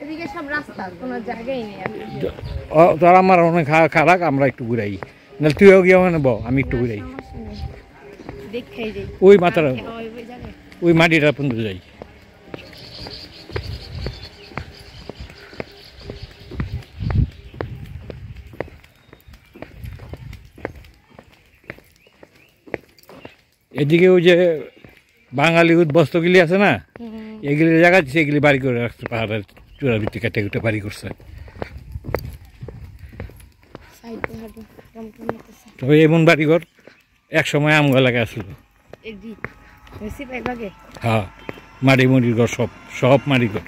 এদিকে সব রাস্তা, কোনো জায়গাই নেই। তোরা আমার অনেক খারাপ, আমরা একটু ঘুরাই, নাহলে তুইও গিয়ে ওখানে বল, আমি একটু ঘুরাই। ওই মাথার ওই মাটিটা পর্যন্ত যাই। এদিকে ওই যে বাঙালি উদ্বস্তগুলি আছে না, এগুলি জায়গা সেগুলি বাড়ি করে রাখছে, পাহাড়ের চূড়ার ভিত্তি কেটে কেটে বাড়ি করছে। তবে এমন বাড়িঘর এক সময় আমগা লাগে আসলো। হ্যাঁ, মাটি মুড়ির ঘর, সব সব মাটি ঘর।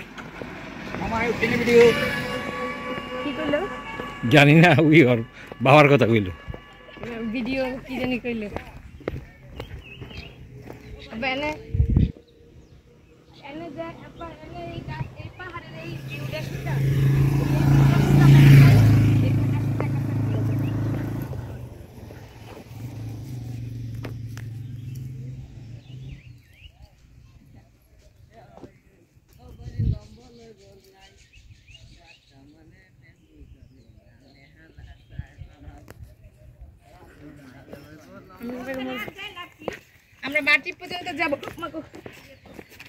জানি না, ওই ওর বাবার কথা কইল। ভিডিও কি জানি কইল। বেনে এনে যে আপা এনে এই পাহাড়ের এই ভিউ দেখটা। আমরা বাটি পর্যন্ত যাব।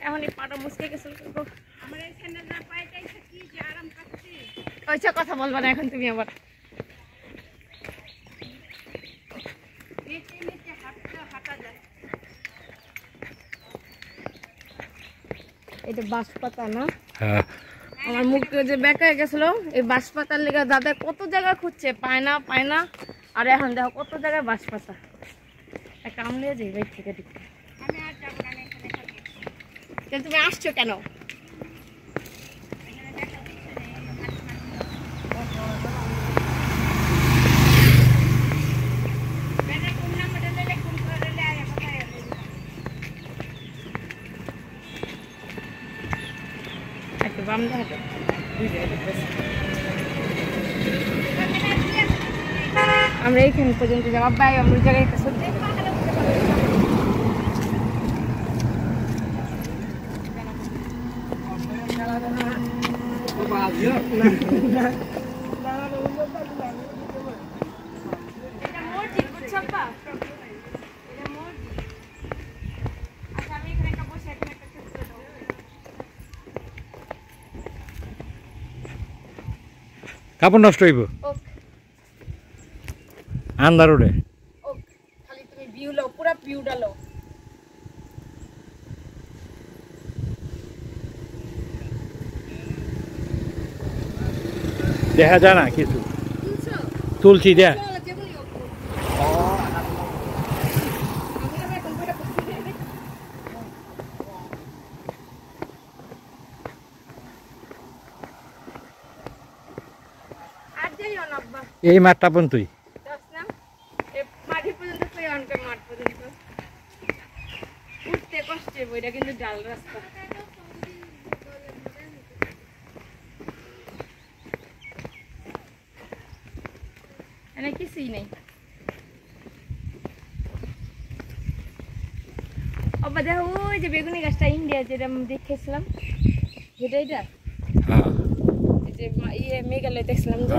এখন এই পাটা মুছকে গেছিল। আমরা এখানে না পাইতেছি কি যে আরাম করছি। ওইসব কথা বলবা না এখন তুমি আবার। নিচে হাঁটা যায়। এটা বাঁশপাতা না? হ্যাঁ, আমার মুখটা যে বেঁকা হয়ে গেছিল এই বাঁশপাতার লেগে দাদা কত জায়গায় খুঁজছে, পায় না। আর এখন দেখো কত জায়গায় বাঁশপাতা। একটা আম নিয়ে যাই বাইর থেকে দেখতে। আমি আর যাবো না, এখানে থাকি। তুমি আসছো কেন? একটু বাম দেখো, আমরা এইখানে পর্যন্ত যাবো। ভাই আমরা জায়গায় একটা সত্যি কাপড় নষ্ট হইব আন্দার ওরে। খালি তুমি ভিউ লও, পুরো ভিউটা লও। দেখা যায় না কিছু, তুলছি দেখ। এই মাঠটা পর্যন্ত উঠতে কষ্টে বইটা, কিন্তু ডাল রাস্তা। এখানে কিছুই নেই। আবার দেখো ওই যে বেগুনি গাছটা ইন্ডিয়া যেটা দেখেছিলাম, যেটা এটা এই যে মেঘালয় দেখছিলাম যে